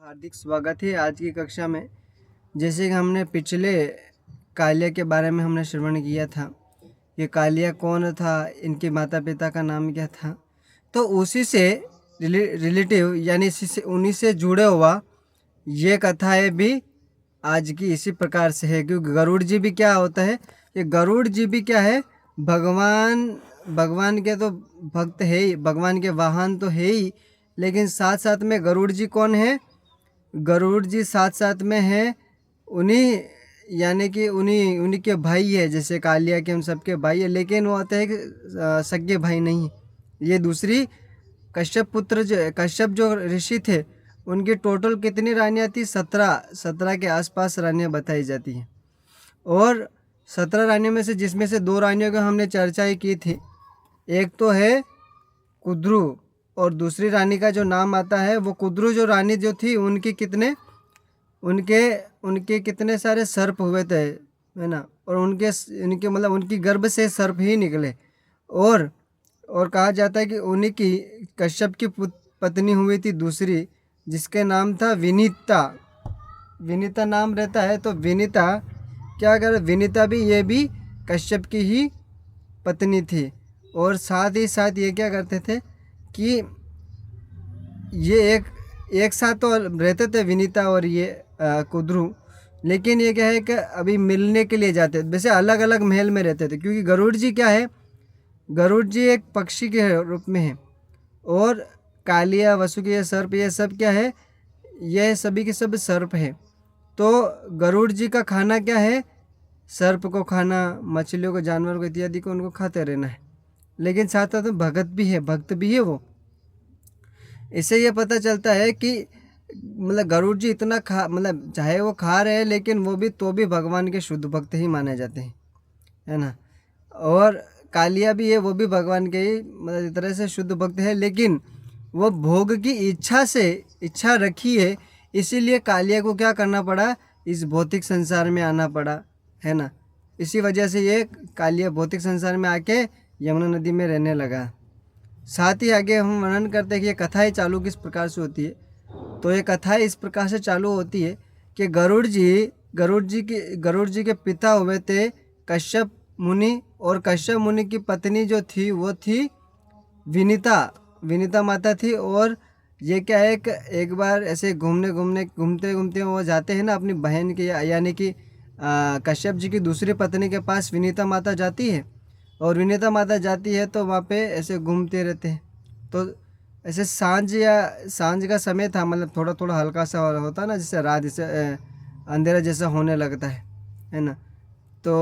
हार्दिक स्वागत है आज की कक्षा में। जैसे कि हमने पिछले कालिया के बारे में हमने श्रवण किया था, ये कालिया कौन था, इनके माता पिता का नाम क्या था, तो उसी से रिलेटिव यानी इसी से उन्हीं से जुड़े हुआ ये कथाएं भी आज की इसी प्रकार से है। क्योंकि गरुड़ जी भी क्या होता है, ये गरुड़ जी भी क्या है, भगवान भगवान के तो भक्त है ही, भगवान के वाहन तो है ही, लेकिन साथ साथ में गरुड़ जी कौन है, गरुड़ जी साथ साथ में है उन्हीं यानी कि उन्हीं उन्हीं के भाई है। जैसे कालिया के हम सबके भाई है, लेकिन वो होता है कि सगे भाई नहीं। ये दूसरी कश्यप पुत्र जो कश्यप जो ऋषि थे, उनकी टोटल कितनी रानियाँ थी, 17 के आसपास रानियाँ बताई जाती हैं। और 17 रानियों में से जिसमें से 2 रानियों की हमने चर्चा ही की थी। एक तो है कुद्रू और दूसरी रानी का जो नाम आता है वो कुद्रू। जो रानी जो थी उनके कितने सारे सर्प हुए थे, है ना, और उनके मतलब उनकी गर्भ से सर्प ही निकले। और कहा जाता है कि उन्हीं की कश्यप की पत्नी हुई थी दूसरी, जिसके नाम था विनीता। विनीता नाम रहता है। तो विनीता क्या कर, विनीता भी ये भी कश्यप की ही पत्नी थी। और साथ ही साथ ये क्या करते थे कि ये एक साथ तो रहते थे विनीता और ये कुद्रू, लेकिन ये क्या है कि अभी मिलने के लिए जाते थे, वैसे अलग अलग महल में रहते थे। क्योंकि गरुड़ जी क्या है, गरुड़ जी एक पक्षी के रूप में है, और कालिया वसुकी सर्प ये सब क्या है, यह सभी के सब सर्प है। तो गरुड़ जी का खाना क्या है, सर्प को खाना, मछलियों को, जानवर को, इत्यादि को उनको खाते रहना है। लेकिन साथ साथ में भगत भी है वो। इससे ये पता चलता है कि मतलब गरुड़ जी इतना मतलब चाहे वो खा रहे हैं, लेकिन वो भी तो भी भगवान के शुद्ध भक्त ही माने जाते हैं, है ना। और कालिया भी है, वो भी भगवान के ही मतलब इस तरह से शुद्ध भक्त है, लेकिन वो भोग की इच्छा रखी है, इसीलिए कालिया को क्या करना पड़ा, इस भौतिक संसार में आना पड़ा, है ना। इसी वजह से ये कालिया भौतिक संसार में आके यमुना नदी में रहने लगा। साथ ही आगे हम वर्णन करते हैं कि ये कथाएँ चालू किस प्रकार से होती है। तो ये कथाएँ इस प्रकार से चालू होती है कि गरुड़ जी के पिता हुए थे कश्यप मुनि, और कश्यप मुनि की पत्नी जो थी वो थी विनीता माता थी। और ये क्या है कि एक बार ऐसे घूमते घूमते वो जाते हैं ना अपनी बहन के यानी कि कश्यप जी की दूसरी पत्नी के पास विनीता माता जाती है, और विनीता माता जाती है तो वहाँ पे ऐसे घूमते रहते हैं। तो ऐसे सांझ का समय था, मतलब थोड़ा थोड़ा हल्का सा होता है ना, जैसे रात जैसे अंधेरा जैसा होने लगता है ना। तो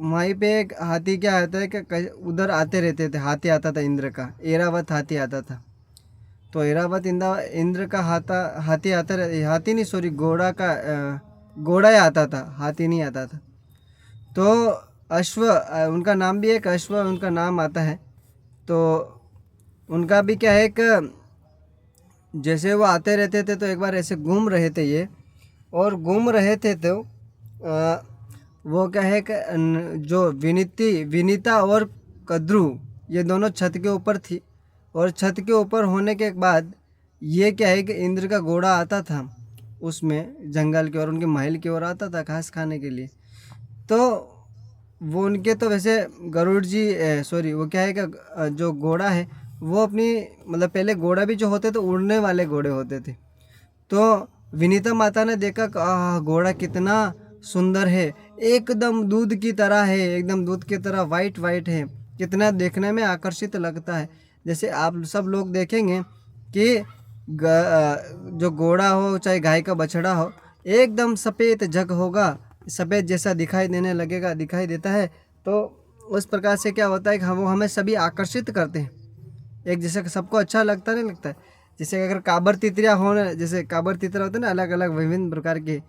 वहीं पे एक हाथी क्या होता है कि उधर आते रहते थे, हाथी आता था इंद्र का, ऐरावत हाथी आता था। तो ऐरावत इंद्र का हाथी आता हाथी नहीं, सॉरी, घोड़ा ही आता था, हाथी नहीं आता था। तो अश्व, उनका नाम भी एक अश्व उनका नाम आता है। तो उनका भी क्या है कि जैसे वो आते रहते थे तो एक बार ऐसे घूम रहे थे ये, और घूम रहे थे तो वो क्या है कि जो विनीता और कद्रू ये दोनों छत के ऊपर थी, और छत के ऊपर होने के बाद ये क्या है कि इंद्र का घोड़ा आता था उसमें जंगल की ओर, उनके महल की ओर आता था घास खाने के लिए। तो वो उनके तो वैसे गरुड़ जी सॉरी, वो क्या है कि जो घोड़ा है वो अपनी मतलब पहले घोड़ा भी जो होते तो उड़ने वाले घोड़े होते थे। तो विनीता माता ने देखा कि घोड़ा कितना सुंदर है, एकदम दूध की तरह है, एकदम दूध की तरह वाइट वाइट है, कितना देखने में आकर्षित लगता है। जैसे आप सब लोग देखेंगे कि जो घोड़ा हो चाहे गाय का बछड़ा हो, एकदम सफ़ेद जग होगा, सफ़ेद जैसा दिखाई देता है। तो उस प्रकार से क्या होता है कि वो हमें सभी आकर्षित करते हैं, एक जैसे सबको अच्छा लगता नहीं लगता है। जैसे अगर काबर तितरियाँ हो, जैसे काबर तितरा होते हैं ना, अलग अलग विभिन्न प्रकार के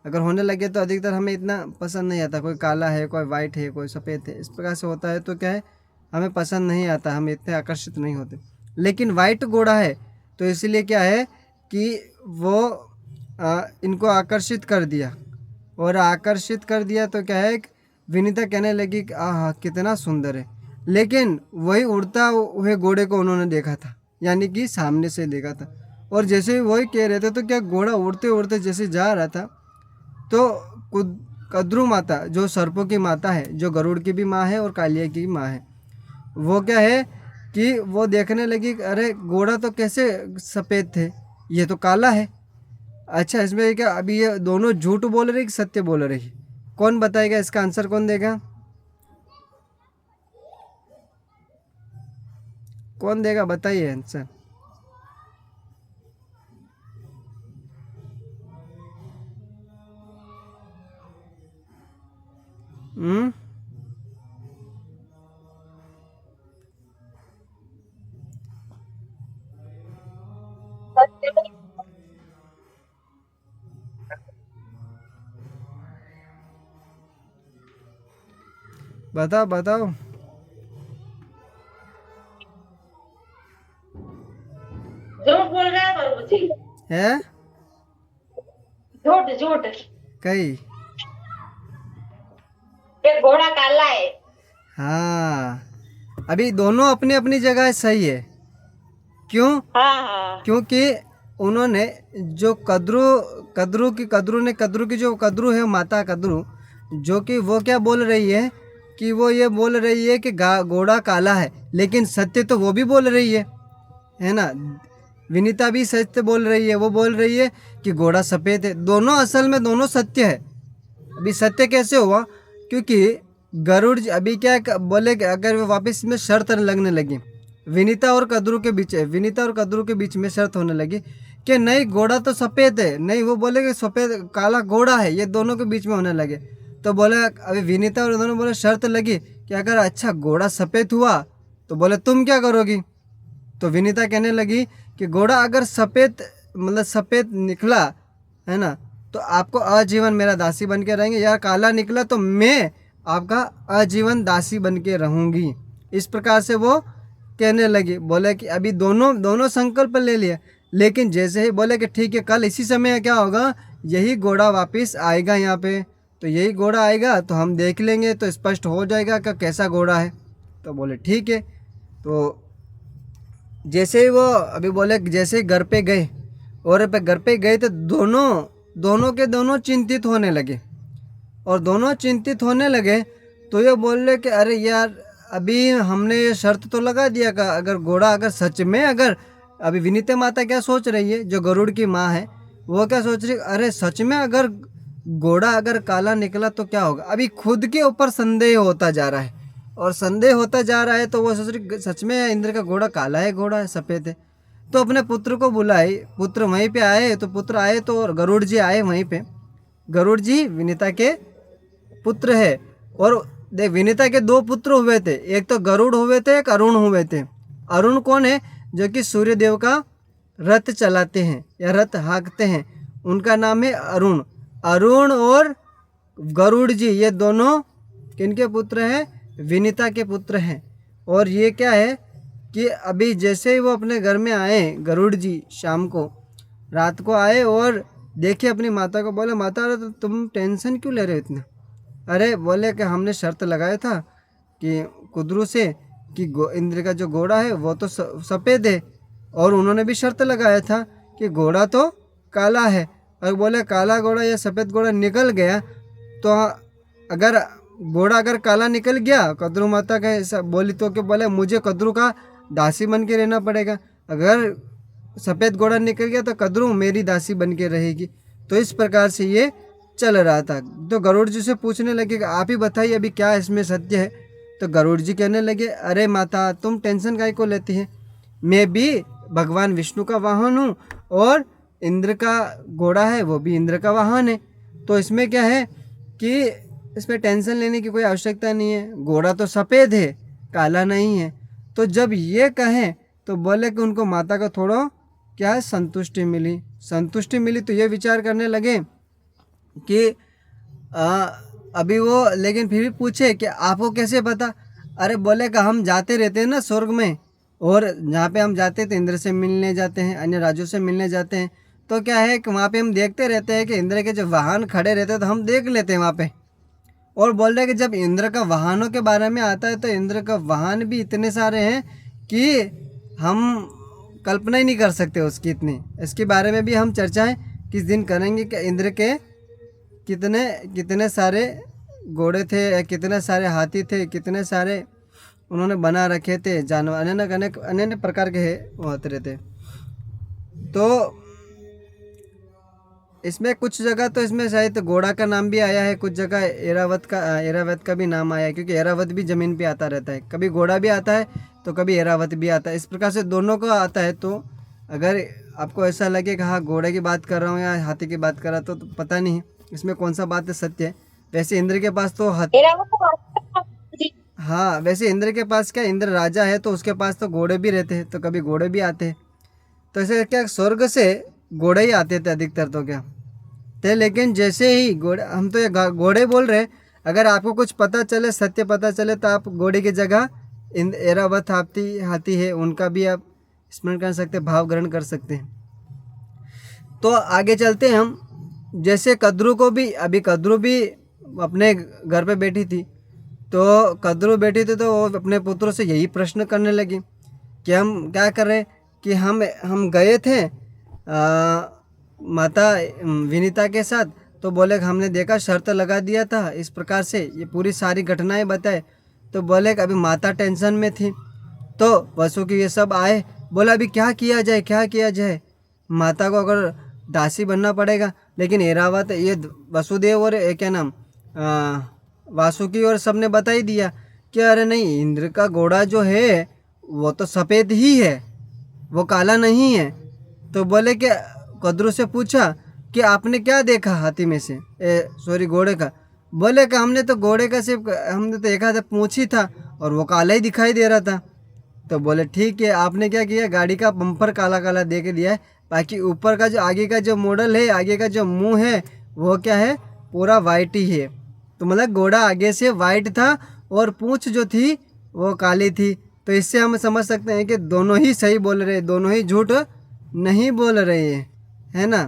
अगर होने लगे तो अधिकतर हमें इतना पसंद नहीं आता। कोई काला है, कोई वाइट है, कोई सफ़ेद है, इस प्रकार से होता है तो क्या है, हमें पसंद नहीं आता, हम इतने आकर्षित नहीं होते। लेकिन वाइट घोड़ा है तो इसलिए क्या है कि वो इनको आकर्षित कर दिया, और आकर्षित कर दिया तो क्या है, विनीता कहने लगी कि आह कितना सुंदर है। लेकिन वही उड़ता हुए घोड़े को उन्होंने देखा था, यानी कि सामने से देखा था। और जैसे ही वही कह रहे थे तो क्या घोड़ा उड़ते उड़ते जैसे जा रहा था, तो कद्रू माता जो सर्पों की माता है, जो गरुड़ की भी माँ है और कालिया की माँ है, वो क्या है कि वो देखने लगी कि अरे घोड़ा तो कैसे सफ़ेद थे, ये तो काला है। अच्छा, इसमें क्या अभी ये दोनों झूठ बोल रही कि सत्य बोल रही? कौन बताएगा इसका आंसर, कौन देगा? कौन देगा, बताइए आंसर। हम्म। बताओ बताओ। झूठ बोल रहा है बाबूजी। है झूठ झूठ। कई। ये घोड़ा काला है। हाँ, अभी दोनों अपनी अपनी जगह सही है। क्यों? हाँ हाँ। क्योंकि उन्होंने जो कद्रू कद्रू की जो कद्रू है, माता कद्रू, जो कि वो क्या बोल रही है कि वो ये बोल रही है कि घोड़ा काला है, लेकिन सत्य तो वो भी बोल रही है ना। विनीता भी सत्य बोल रही है, वो बोल रही है कि घोड़ा सफ़ेद है। दोनों असल में दोनों सत्य है। अभी सत्य कैसे हुआ? क्योंकि गरुड़ जी अभी क्या बोले कि अगर वो वापस में शर्त लगने लगी, विनीता और कद्रू के बीच में शर्त होने लगी कि नहीं घोड़ा तो सफ़ेद है, नहीं वो बोले कि सफ़ेद काला घोड़ा है, ये दोनों के बीच में होने लगे। तो बोले, अभी विनीता और दोनों बोले शर्त लगी कि अगर अच्छा घोड़ा सफ़ेद हुआ तो बोले तुम क्या करोगी? तो विनीता कहने लगी कि घोड़ा अगर सफ़ेद मतलब सफ़ेद निकला है ना, तो आपको आजीवन मेरा दासी बन के रहेंगे, या काला निकला तो मैं आपका आजीवन दासी बन के रहूँगी। इस प्रकार से वो कहने लगी। बोले कि अभी दोनों दोनों संकल्प ले लिया, लेकिन जैसे ही बोले कि ठीक है कल इसी समय क्या होगा, यही घोड़ा वापस आएगा यहाँ पे, तो यही घोड़ा आएगा तो हम देख लेंगे, तो स्पष्ट हो जाएगा कि कैसा घोड़ा है। तो बोले ठीक है। तो जैसे ही वो अभी बोले जैसे ही घर पे गए, और घर पे गए तो दोनों दोनों के दोनों चिंतित होने लगे, और दोनों चिंतित होने लगे तो ये बोल रहे कि अरे यार, अभी हमने ये शर्त तो लगा दिया कि अगर घोड़ा अगर सच में अगर अभी विनीता माता क्या सोच रही है, जो गरुड़ की माँ है, वो क्या सोच रही है, अरे सच में अगर घोड़ा अगर काला निकला तो क्या होगा। अभी खुद के ऊपर संदेह होता जा रहा है, और संदेह होता जा रहा है, तो वो सोच रही सच में इंद्र का घोड़ा काला है, घोड़ा है सफ़ेद है। तो अपने पुत्र को बुलाए, पुत्र वहीं पे आए, तो पुत्र आए तो गरुड़ जी आए वहीं पे। गरुड़ जी विनीता के पुत्र है, और देख विनीता के दो पुत्र हुए थे, एक तो गरुड़ हुए थे, एक अरुण हुए थे। अरुण कौन है? जो कि सूर्य देव का रथ चलाते हैं या रथ हाँकते हैं, उनका नाम है अरुण। अरुण और गरुड़ जी ये दोनों किनके पुत्र हैं? विनीता के पुत्र हैं। और ये क्या है कि अभी जैसे ही वो अपने घर में आए, गरुड़ जी शाम को रात को आए और देखे अपनी माता को, बोले माता अरे तो तुम टेंशन क्यों ले रहे हो इतना? अरे बोले कि हमने शर्त लगाया था कि कुदरू से कि इंद्र का जो घोड़ा है वो तो सफ़ेद है, और उन्होंने भी शर्त लगाया था कि घोड़ा तो काला है। और बोले काला घोड़ा या सफ़ेद घोड़ा निकल गया तो अगर घोड़ा अगर काला निकल गया, कद्रू माता का ऐसा बोली तो कि बोले मुझे कद्रू का दासी बन के रहना पड़ेगा, अगर सफ़ेद घोड़ा निकल गया तो कद्रू मेरी दासी बन के रहेगी। तो इस प्रकार से ये चल रहा था। तो गरुड़ जी से पूछने लगे कि आप ही बताइए अभी क्या इसमें सत्य है? तो गरुड़ जी कहने लगे अरे माता तुम टेंशन काहे को लेती हैं, मैं भी भगवान विष्णु का वाहन हूँ, और इंद्र का घोड़ा है वो भी इंद्र का वाहन है। तो इसमें क्या है कि इसमें टेंशन लेने की कोई आवश्यकता नहीं है, घोड़ा तो सफ़ेद है काला नहीं है। तो जब ये कहें तो बोले कि उनको माता का थोड़ा क्या है संतुष्टि मिली, तो ये विचार करने लगे कि अभी वो लेकिन फिर भी पूछे कि आपको कैसे पता? अरे बोले कि हम जाते रहते हैं ना स्वर्ग में, और जहाँ पे हम जाते थे इंद्र से मिलने जाते हैं, अन्य राज्यों से मिलने जाते हैं, तो क्या है कि वहाँ पे हम देखते रहते हैं कि इंद्र के जो वाहन खड़े रहते हैं तो हम देख लेते हैं वहाँ पे। और बोल रहे हैं कि जब इंद्र का वाहनों के बारे में आता है तो इंद्र का वाहन भी इतने सारे हैं कि हम कल्पना ही नहीं कर सकते उसकी इतनी। इसके बारे में भी हम चर्चाएं किस दिन करेंगे कि इंद्र के कितने कितने सारे घोड़े थे, कितने सारे हाथी थे, कितने सारे उन्होंने बना रखे थे जानवर, अनेक अनेक अनेक प्रकार के वो होते रहते। तो इसमें कुछ जगह तो इसमें शायद घोड़ा का नाम भी आया है, कुछ जगह एरावत का भी नाम आया है, क्योंकि एरावत भी ज़मीन पे आता रहता है, कभी घोड़ा भी आता है तो कभी एरावत भी आता है, इस प्रकार से दोनों को आता है। तो अगर आपको ऐसा लगे कि हाँ घोड़े की बात कर रहा हूँ या हाथी की बात कर रहा तो पता नहीं इसमें कौन सा बात सत्य है। वैसे इंद्र के पास तो हाँ, वैसे इंद्र के पास क्या, इंद्र राजा है तो उसके पास तो घोड़े भी रहते हैं, तो कभी घोड़े भी आते हैं। तो ऐसे क्या स्वर्ग से घोड़े ही आते थे अधिकतर तो क्या थे। लेकिन जैसे ही घोड़े, हम तो ये घोड़े बोल रहे, अगर आपको कुछ पता चले, सत्य पता चले, तो आप घोड़े की जगह एरावत हाथी है उनका भी आप स्मरण कर सकते, भाव ग्रहण कर सकते हैं। तो आगे चलते हैं हम। जैसे कद्रू को भी, अभी कद्रू भी अपने घर पे बैठी थी, तो कद्रू बैठी थी तो वो अपने पुत्रों से यही प्रश्न करने लगी कि हम क्या कर रहे, कि हम गए थे माता विनीता के साथ, तो बोले हमने देखा, शर्त लगा दिया था इस प्रकार से, ये पूरी सारी घटनाएं बताए। तो बोले कि अभी माता टेंशन में थी, तो वसु की ये सब आए, बोला अभी क्या किया जाए, क्या किया जाए, माता को अगर दासी बनना पड़ेगा। लेकिन एरावत, ये वसुदेव और क्या नाम वासुकी और सब ने बता ही दिया कि अरे नहीं, इंद्र का घोड़ा जो है वो तो सफ़ेद ही है, वो काला नहीं है। तो बोले कि कद्रू से पूछा कि आपने क्या देखा हाथी में से, सॉरी घोड़े का। बोले कि हमने तो घोड़े का सिर्फ हमने तो देखा था पूंछ ही था और वो काला ही दिखाई दे रहा था। तो बोले ठीक है, आपने क्या किया, गाड़ी का बम्पर काला काला दे के दिया है, बाकी ऊपर का जो आगे का जो मॉडल है, आगे का जो मुंह है वो क्या है, पूरा वाइट ही है। तो मतलब घोड़ा आगे से वाइट था और पूंछ जो थी वो काली थी। तो इससे हम समझ सकते हैं कि दोनों ही सही बोल रहे हैं, दोनों ही झूठ नहीं बोल रहे हैं, है ना।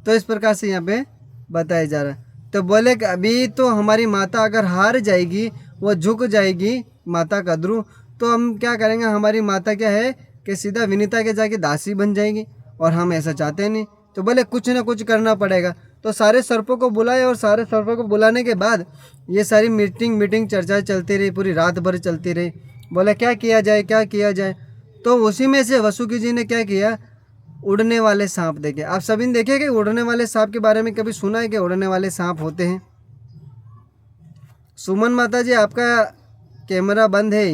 तो इस प्रकार से यहाँ पे बताया जा रहा है। तो बोले कि अभी तो हमारी माता अगर हार जाएगी, वो झुक जाएगी माता कद्रू, तो हम क्या करेंगे, हमारी माता क्या है कि सीधा विनीता के जाके दासी बन जाएगी, और हम ऐसा चाहते नहीं। तो बोले कुछ ना कुछ करना पड़ेगा। तो सारे सर्पों को बुलाए, और सारे सर्पों को बुलाने के बाद ये सारी मीटिंग चर्चाएं चलती रही, पूरी रात भर चलती रही। बोले क्या किया जाए, क्या किया जाए। तो उसी में से वसुकी जी ने क्या किया, उड़ने वाले सांप देखे। आप सभी ने देखे कि उड़ने वाले सांप के बारे में कभी सुना है कि उड़ने वाले सांप होते हैं? सुमन माता जी, आपका कैमरा बंद है।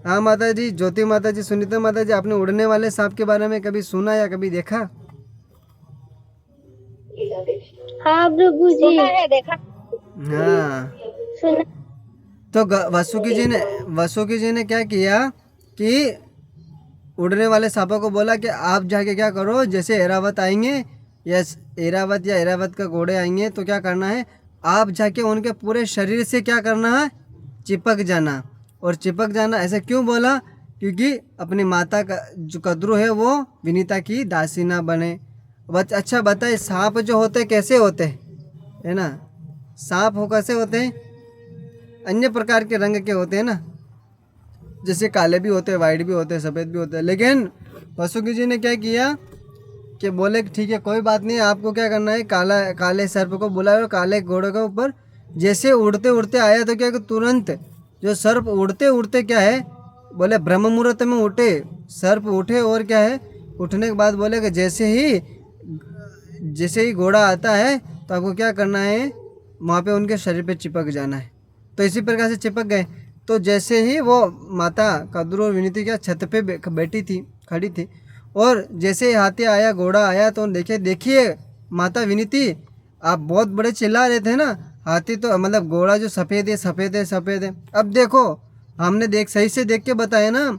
हाँ माता जी, ज्योति माता जी, सुनीता माता जी, आपने उड़ने वाले सांप के बारे में कभी सुना या कभी देखा? हाँ प्रभु जी, सुना है, देखा हाँ। सुना। तो वसुकी जी ने क्या किया कि उड़ने वाले सांपों को बोला कि आप जाके क्या करो, जैसे एरावत आएंगे या एरावत का घोड़े आएंगे, तो क्या करना है, आप जाके उनके पूरे शरीर से क्या करना है, चिपक जाना। और चिपक जाना ऐसा क्यों बोला, क्योंकि अपनी माता का जो कद्रू है वो विनीता की दासी ना बने। अच्छा बताए, सांप जो होते कैसे होते हैं, है ना, सांप हो कैसे होते हैं, अन्य प्रकार के रंग के होते हैं ना, जैसे काले भी होते हैं, वाइट भी होते हैं, सफ़ेद भी होते हैं। लेकिन वसुकी जी ने क्या किया कि बोले ठीक है कोई बात नहीं, आपको क्या करना है, काले सर्प को बुलाया और काले घोड़े के ऊपर जैसे उड़ते उड़ते आया, तो क्या कि तुरंत जो सर्प उड़ते उड़ते क्या है, बोले ब्रह्म मुहूर्त में उठे सर्प उठे, और क्या है, उठने के बाद बोले कि जैसे ही घोड़ा आता है तो आपको क्या करना है, वहाँ पे उनके शरीर पे चिपक जाना है। तो इसी प्रकार से चिपक गए। तो जैसे ही वो माता कद्रू और विनीति क्या छत पे बैठी थी, खड़ी थी, और जैसे ही हाथी आया, घोड़ा आया, तो देखिए माता विनीति, आप बहुत बड़े चिल्ला रहे थे ना, हाथी तो मतलब घोड़ा जो सफ़ेद है, सफ़ेद है, सफ़ेद है। अब देखो, हमने सही से देख के बताया ना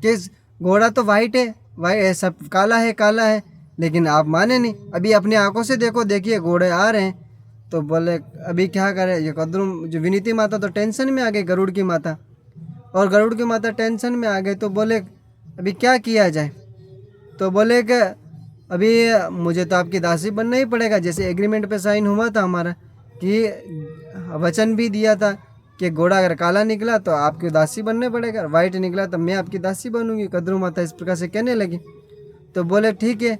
कि घोड़ा तो वाइट है, सब काला है, काला है, लेकिन आप माने नहीं। अभी अपनी आंखों से देखो, देखिए घोड़े आ रहे हैं। तो बोले अभी क्या करें, ये कद्रू जो विनीति माता तो टेंशन में आ गई, गरुड़ की माता, और गरुड़ की माता टेंशन में आ गई। तो बोले अभी क्या किया जाए। तो बोले कि अभी मुझे तो आपकी दासी बनना ही पड़ेगा, जैसे एग्रीमेंट पे साइन हुआ था हमारा, कि वचन भी दिया था कि घोड़ा अगर काला निकला तो आपकी दासी बनने पड़ेगा, वाइट निकला तो मैं आपकी दासी बनूंगी। कद्रू माता इस प्रकार से कहने लगी। तो बोले ठीक है।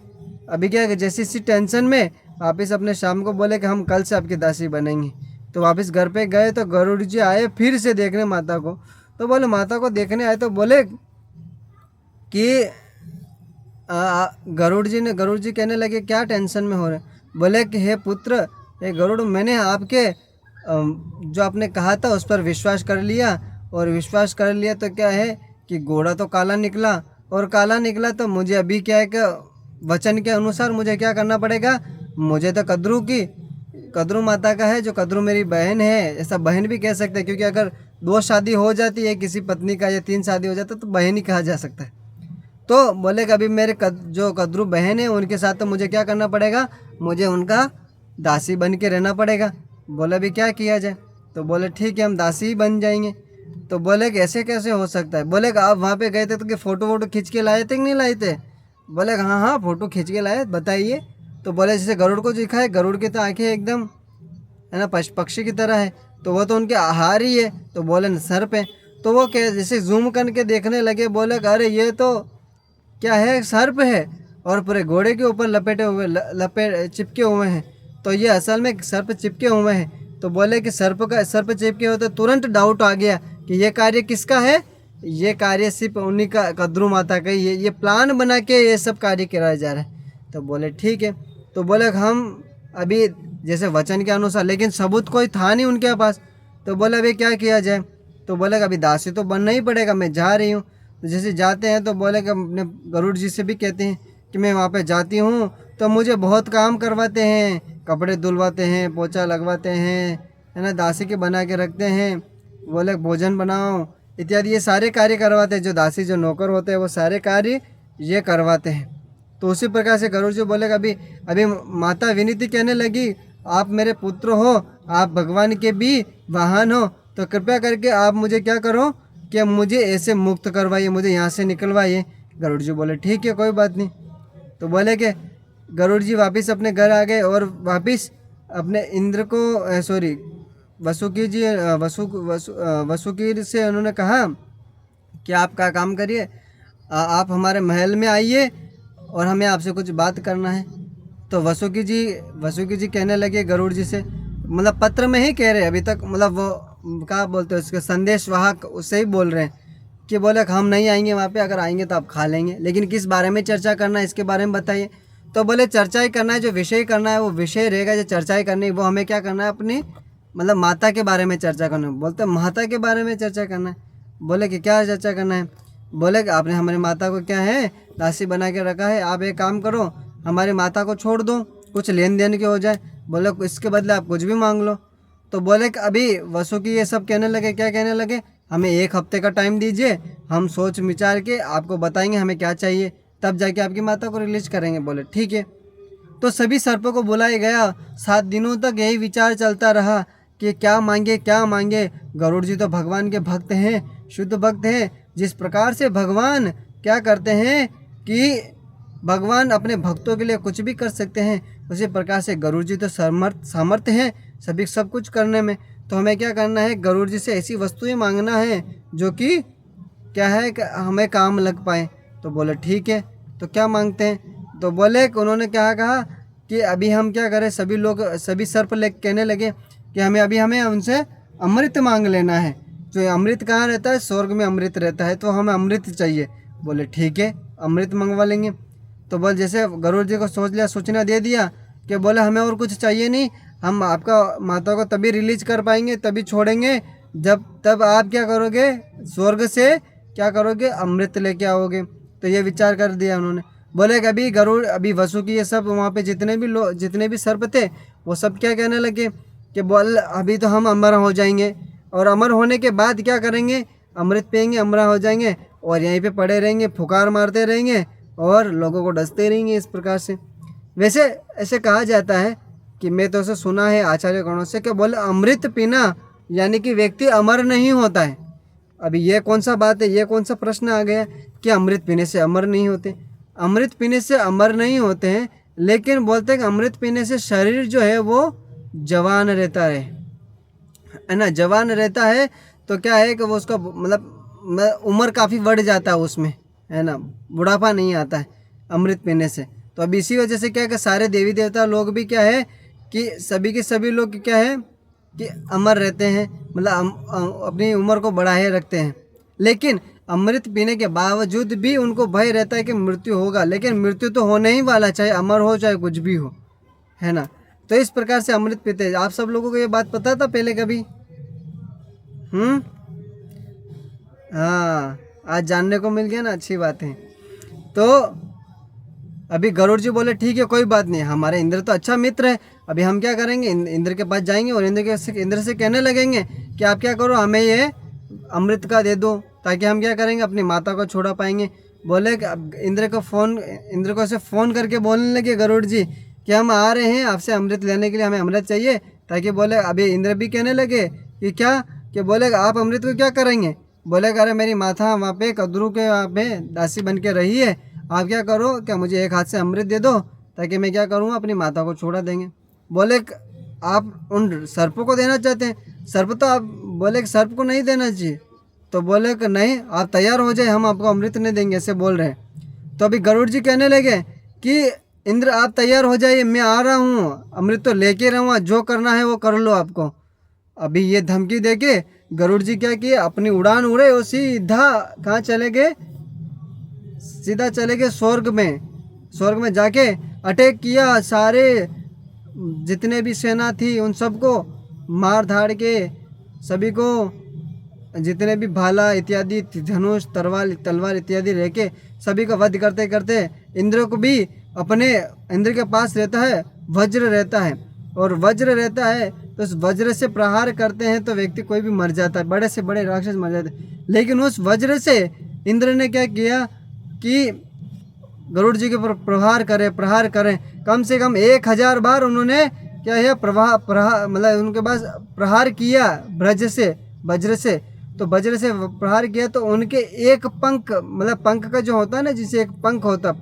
अभी क्या है कि जैसी सी टेंशन में वापस अपने शाम को बोले कि हम कल से आपकी दासी बनेंगे। तो वापस घर पे गए तो गरुड़ जी आए फिर से देखने माता को। तो बोले माता को देखने आए तो बोले कि गरुड़ जी कहने लगे क्या टेंशन में हो रहे। बोले कि हे पुत्र, हे गरुड़, मैंने आपके जो आपने कहा था उस पर विश्वास कर लिया, और विश्वास कर लिया तो क्या है कि घोड़ा तो काला निकला, और काला निकला तो मुझे अभी क्या है कि वचन के अनुसार मुझे क्या करना पड़ेगा, मुझे तो कद्रू माता का है, जो कद्रू मेरी बहन है, ऐसा बहन भी कह सकते हैं, क्योंकि अगर 2 शादी हो जाती है किसी पत्नी का या 3 शादी हो जाता है तो बहन ही कहा जा सकता है। तो बोले कि अभी मेरे जो कद्रू बहन है उनके साथ तो मुझे क्या करना पड़ेगा, मुझे उनका दासी बन के रहना पड़ेगा। बोले अभी क्या किया जाए। तो बोले ठीक है, हम दासी ही बन जाएंगे। तो बोले कि ऐसे कैसे हो सकता है। बोले कि आप वहाँ पे गए थे तो कि फ़ोटो खींच के लाए थे कि नहीं लाए थे। बोले हाँ हाँ फ़ोटो खींच के लाए, बताइए। तो बोले जैसे गरुड़ को दिखा है, गरुड़ की तो आँखें एकदम है ना पक्षी की तरह है, तो वो तो उनके आहार ही है। तो बोले सर पे। तो वो क्या जैसे जूम करके देखने लगे, बोले अरे ये तो क्या है, सर्प है, और पूरे घोड़े के ऊपर लपेटे हुए चिपके हुए हैं। तो ये असल में सर्प चिपके हुए हैं। तो बोले कि सर्प चिपके हुए, तो तुरंत डाउट आ गया कि ये कार्य किसका है, ये कार्य सिर्फ उन्हीं का, कद्रू माता का ही है। ये प्लान बना के ये सब कार्य कराया जा रहा है। तो बोले ठीक है। तो बोले हम अभी जैसे वचन के अनुसार, लेकिन सबूत कोई था नहीं उनके पास। तो बोले अभी क्या किया जाए। तो बोले अभी दासी तो बनना ही पड़ेगा, मैं जा रही हूँ। तो जैसे जाते हैं तो बोले कि अपने गरुड़ जी से भी कहते हैं कि मैं वहाँ पे जाती हूँ तो मुझे बहुत काम करवाते हैं, कपड़े धुलवाते हैं, पोछा लगवाते हैं, है ना, दासी के बना के रखते हैं। बोले भोजन बनाओ इत्यादि, ये सारे कार्य करवाते हैं। जो दासी जो नौकर होते हैं वो सारे कार्य ये करवाते हैं। तो उसी प्रकार से गरुड़ जी बोले अभी माता विनीति कहने लगी, आप मेरे पुत्र हो, आप भगवान के भी वाहन हो, तो कृपया करके आप मुझे क्या करो कि मुझे ऐसे मुक्त करवाइए, मुझे यहाँ से निकलवाइए। गरुड़ जी बोले ठीक है, कोई बात नहीं। तो बोले कि गरुड़ जी वापस अपने घर आ गए और वापस अपने इंद्र को सॉरी वसुकी जी वसुकी से उन्होंने कहा कि आप क्या काम करिए, आप हमारे महल में आइए और हमें आपसे कुछ बात करना है। तो वसुकी जी कहने लगे गरुड़ जी से, मतलब पत्र में ही कह रहे अभी तक, मतलब वो क्या बोलते हैं उसके संदेश वाहक, उससे ही बोल रहे हैं कि बोले हम नहीं आएंगे वहाँ पे, अगर आएंगे तो आप खा लेंगे, लेकिन किस बारे में चर्चा करना है इसके बारे में बताइए। तो बोले चर्चा ही करना है, जो विषय करना है वो विषय रहेगा, जो चर्चा ही करनी है वो हमें क्या करना है, अपनी मतलब माता के बारे में चर्चा करना है। बोलते माता के बारे में चर्चा करना है। बोले कि क्या चर्चा करना है। बोले कि आपने हमारी माता को क्या है दासी बना के रखा है, आप एक काम करो, हमारी माता को छोड़ दो, कुछ लेन देन के हो जाए। बोले इसके बदले आप कुछ भी मांग लो। तो बोले कि अभी वसुकी ये सब कहने लगे, क्या कहने लगे, हमें 1 हफ्ते का टाइम दीजिए, हम सोच विचार के आपको बताएंगे हमें क्या चाहिए, तब जाके आपकी माता को रिलीज करेंगे। बोले ठीक है। तो सभी सर्पों को बुलाया गया। 7 दिनों तक यही विचार चलता रहा कि क्या मांगे क्या मांगे। गरुड़ जी तो भगवान के भक्त हैं, शुद्ध भक्त हैं। जिस प्रकार से भगवान क्या करते हैं कि भगवान अपने भक्तों के लिए कुछ भी कर सकते हैं, उसी प्रकार से गरुड़ जी तो सामर्थ्य हैं सभी सब कुछ करने में। तो हमें क्या करना है, गरुड़ जी से ऐसी वस्तुएं मांगना है जो कि क्या है कि हमें काम लग पाए। तो बोले ठीक है। तो क्या मांगते हैं। तो बोले कि उन्होंने क्या कहा कि अभी हम क्या करें, सभी सर्प कहने लगे कि हमें उनसे अमृत मांग लेना है। जो अमृत कहाँ रहता है, स्वर्ग में अमृत रहता है, तो हमें अमृत चाहिए। बोले ठीक है, अमृत मंगवा लेंगे। तो बोल जैसे गरुड़ जी को सूचना दे दिया कि बोले हमें और कुछ चाहिए नहीं, हम आपका माता को तभी रिलीज कर पाएंगे, तभी छोड़ेंगे तब आप क्या करोगे, स्वर्ग से क्या करोगे, अमृत लेके आओगे। तो ये विचार कर दिया उन्होंने। बोले कि अभी वसुकी ये सब वहाँ पे जितने भी सर्प थे वो सब क्या कहने लगे कि बोल अभी तो हम अमर हो जाएंगे, और अमर होने के बाद क्या करेंगे, अमृत पिएंगे, अमर हो जाएंगे और यहीं पे पड़े रहेंगे, फुकार मारते रहेंगे और लोगों को डसते रहेंगे इस प्रकार से। वैसे ऐसे कहा जाता है कि मैं तो उसे सुना है आचार्य गणों से कि बोले अमृत पीना यानी कि व्यक्ति अमर नहीं होता है। अभी ये कौन सा बात है, ये कौन सा प्रश्न आ गया कि अमृत पीने से अमर नहीं होते। अमृत पीने से अमर नहीं होते हैं, लेकिन बोलते हैं कि अमृत पीने से शरीर जो है वो जवान रहता है, है ना, जवान रहता है तो क्या है कि वो उसका मतलब उम्र काफ़ी बढ़ जाता है उसमें, है ना, बुढ़ापा नहीं आता है अमृत पीने से। तो अब इसी वजह से क्या है कि सारे देवी देवता लोग भी क्या है कि सभी के सभी लोग क्या है कि अमर रहते हैं, मतलब अपनी उम्र को बढ़ाए रखते हैं। लेकिन अमृत पीने के बावजूद भी उनको भय रहता है कि मृत्यु होगा, लेकिन मृत्यु तो होने ही वाला, चाहे अमर हो चाहे कुछ भी हो, है ना। तो इस प्रकार से अमृत पीते हैं। आप सब लोगों को ये बात पता था पहले कभी? हाँ, आज जानने को मिल गया ना, अच्छी बात है। तो अभी गरुड़ जी बोले ठीक है कोई बात नहीं, हमारे इंद्र तो अच्छा मित्र है, अभी हम क्या करेंगे, इंद्र के पास जाएंगे और इंद्र से कहने लगेंगे कि आप क्या करो, हमें ये अमृत का दे दो, ताकि हम क्या करेंगे, अपनी माता को छोड़ा पाएंगे। बोले कि अब इंद्र को ऐसे फ़ोन करके बोलने लगे गरुड़ जी कि हम आ रहे हैं आपसे अमृत लेने के लिए, हमें अमृत चाहिए। ताकि बोले अभी इंद्र भी कहने लगे कि क्या, कि बोले आप अमृत को क्या करेंगे? बोले अरे मेरी माता वहाँ पे कद्रू के वहाँ पे दासी बन के रही है, आप क्या करो, क्या मुझे एक हाथ से अमृत दे दो, ताकि मैं क्या करूँगा, अपनी माता को छोड़ा देंगे। बोले आप उन सर्पों को देना चाहते हैं? सर्प तो आप, बोले कि सर्प को नहीं देना चाहिए। तो बोले कि नहीं, आप तैयार हो जाए, हम आपको अमृत नहीं देंगे, ऐसे बोल रहे हैं। तो अभी गरुड़ जी कहने लगे कि इंद्र आप तैयार हो जाइए, मैं आ रहा हूँ, अमृत तो लेके रहूँगा, जो करना है वो कर लो आपको। अभी ये धमकी देके गरुड़ जी क्या किए, अपनी उड़ान उड़े और सीधा कहाँ चले गए, सीधा चले गए स्वर्ग में। स्वर्ग में जाके अटैक किया, सारे जितने भी सेना थी उन सबको मार धाड़ के, सभी को जितने भी भाला इत्यादि, धनुष तलवार इत्यादि रह के सभी का वध करते करते, इंद्र को भी अपने, इंद्र के पास रहता है वज्र रहता है, और वज्र रहता है तो उस वज्र से प्रहार करते हैं तो व्यक्ति कोई भी मर जाता है, बड़े से बड़े राक्षस मर जाते हैं। लेकिन उस वज्र से इंद्र ने क्या किया कि गरुड़ जी के ऊपर प्रहार करें, कम से कम 1000 बार उन्होंने क्या है प्रहार मतलब उनके पास प्रहार किया वज्र से। तो वज्र से प्रहार किया तो उनके एक पंख, मतलब पंख का जो होता है ना, जिसे एक पंख होता,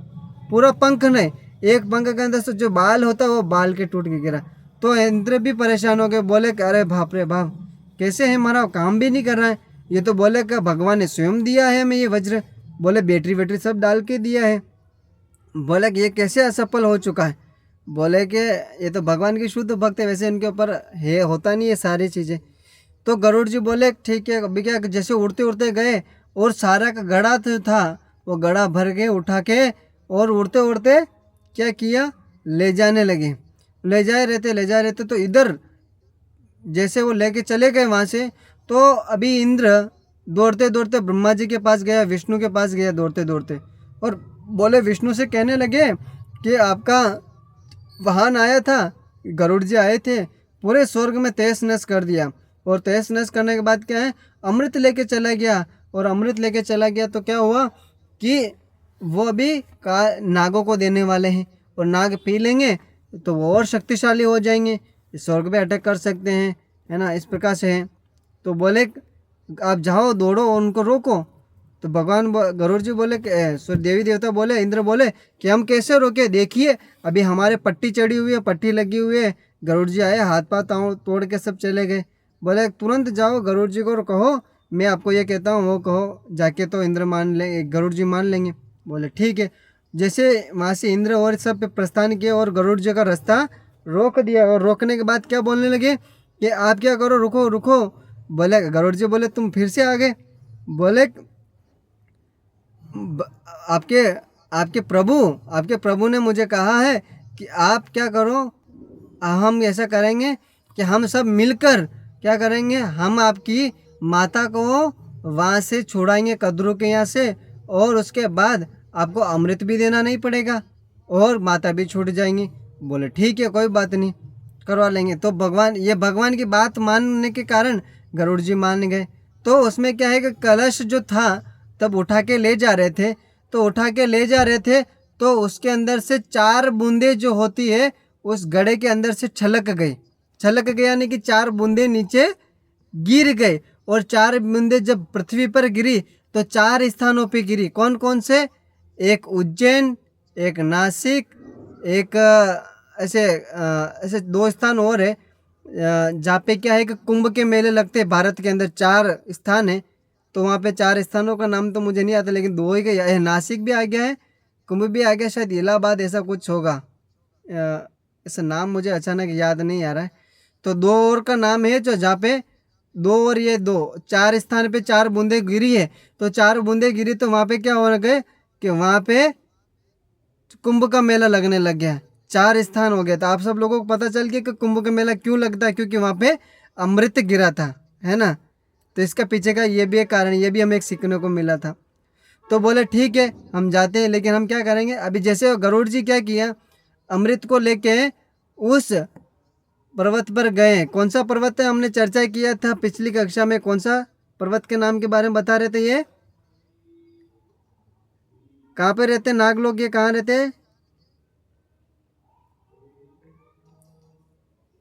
पूरा पंख नहीं, एक पंख के अंदर से जो बाल होता है वो बाल के टूट के गिरा। तो इंद्र भी परेशान हो गए, बोले कि अरे बाप रे बाप, कैसे है, हमारा काम भी नहीं कर रहा है ये, तो बोले कि भगवान ने स्वयं दिया है हमें ये वज्र, बोले बैटरी सब डाल के दिया है। बोले कि ये कैसे असफल हो चुका है? बोले कि ये तो भगवान की शुद्ध भक्त है, वैसे इनके ऊपर है होता नहीं है सारी चीज़ें। तो गरुड़ जी बोले ठीक है, अभी क्या, जैसे उड़ते उड़ते गए और सारा का घड़ा था वो घड़ा भर के उठा के, और उड़ते उड़ते क्या किया, ले जाने लगे। ले जाए रहते तो इधर जैसे वो लेके चले गए वहाँ से, तो अभी इंद्र दौड़ते दौड़ते ब्रह्मा जी के पास गया, विष्णु के पास गया दौड़ते दौड़ते, और बोले विष्णु से कहने लगे कि आपका वाहन आया था, गरुड़ जी आए थे, पूरे स्वर्ग में तहस नहस कर दिया, और तहस नहस करने के बाद क्या है, अमृत लेके चला गया। और अमृत लेके चला गया तो क्या हुआ कि वो अभी नागों को देने वाले हैं, और नाग पी लेंगे तो वो और शक्तिशाली हो जाएंगे, स्वर्ग पे अटैक कर सकते हैं, है ना, इस प्रकार से है। तो बोले आप जाओ दौड़ो उनको रोको। तो भगवान गरुड़ जी बोले, देवी देवता बोले, इंद्र बोले कि हम कैसे रोके, देखिए अभी हमारे पट्टी चढ़ी हुई है, पट्टी लगी हुई है। गरुड़ जी आए, हाथ पाँव तोड़ के सब चले गए। बोले तुरंत जाओ गरुड़ जी को कहो मैं आपको ये कहता हूँ वो कहो, जाके तो इंद्र मान ले, गरुड़ जी मान लेंगे। बोले ठीक है। जैसे वहाँ से इंद्र और सब पे प्रस्थान किया और गरुड़ जी का रास्ता रोक दिया, और रोकने के बाद क्या बोलने लगे कि आप क्या करो, रुको रुको। बोले गरुड़ जी बोले तुम फिर से आ गए। बोले आपके प्रभु ने मुझे कहा है कि आप क्या करो, हम ऐसा करेंगे कि हम सब मिलकर क्या करेंगे, हम आपकी माता को वहाँ से छुड़ाएंगे कद्रू के यहाँ से, और उसके बाद आपको अमृत भी देना नहीं पड़ेगा और माता भी छूट जाएंगी। बोले ठीक है कोई बात नहीं, करवा लेंगे। तो भगवान की बात मानने के कारण गरुड़ जी मान गए। तो उसमें क्या है कि कलश जो था तब उठा के ले जा रहे थे, तो उसके अंदर से 4 बूंदे जो होती है उस घड़े के अंदर से छलक गई यानी कि 4 बूंदे नीचे गिर गए, और 4 बूंदे जब पृथ्वी पर गिरी तो 4 स्थानों पे गिरी। कौन कौन से? एक उज्जैन, एक नासिक, एक ऐसे 2 स्थान और है। जहाँ पे क्या है कि कुंभ के मेले लगते हैं भारत के अंदर 4 स्थान है। तो वहाँ पे 4 स्थानों का नाम तो मुझे नहीं आता, लेकिन 2 ही का नासिक भी आ गया है, कुंभ भी आ गया, शायद इलाहाबाद ऐसा कुछ होगा। ऐसा नाम मुझे अचानक याद नहीं आ रहा है। तो 2 और का नाम है जो जहाँ पे 2 और ये 2 4 स्थान पे 4 बूंदे गिरी है। तो 4 बूंदे गिरी तो वहाँ पे क्या हो गए कि वहाँ पे कुंभ का मेला लगने लग गया। 4 स्थान हो गया। तो आप सब लोगों को पता चल गया कि कुंभ का मेला क्यों लगता है, क्योंकि वहाँ पे अमृत गिरा था, है ना। तो इसका पीछे का ये भी एक कारण, ये भी हमें एक सीखने को मिला था। तो बोले ठीक है हम जाते हैं, लेकिन हम क्या करेंगे अभी, जैसे गरुड़ जी क्या किया, अमृत को लेके उस पर्वत पर गए। कौन सा पर्वत है, हमने चर्चा किया था पिछली कक्षा में, कौन सा पर्वत के नाम के बारे में बता रहे थे। ये कहाँ पे रहते नाग लोग, ये कहाँ रहते हैं,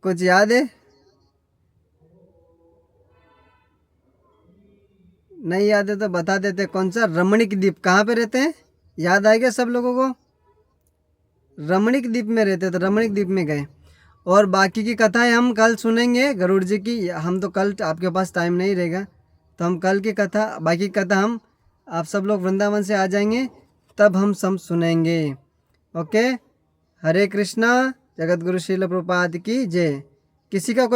कुछ याद है? नहीं याद है तो बता देते, कौन सा, रमणीक द्वीप। कहाँ पे रहते हैं, याद आएगा सब लोगों को? रमणीक द्वीप में रहते, तो रमणीक द्वीप में गए। और बाकी की कथाएं हम कल सुनेंगे गरुड़ जी की। हम तो कल, आपके पास टाइम नहीं रहेगा, तो हम कल की कथा, बाकी कथा हम, आप सब लोग वृंदावन से आ जाएंगे तब हम सब सुनेंगे। ओके, हरे कृष्णा, जगत गुरु श्रील प्रभुपाद की जय। किसी का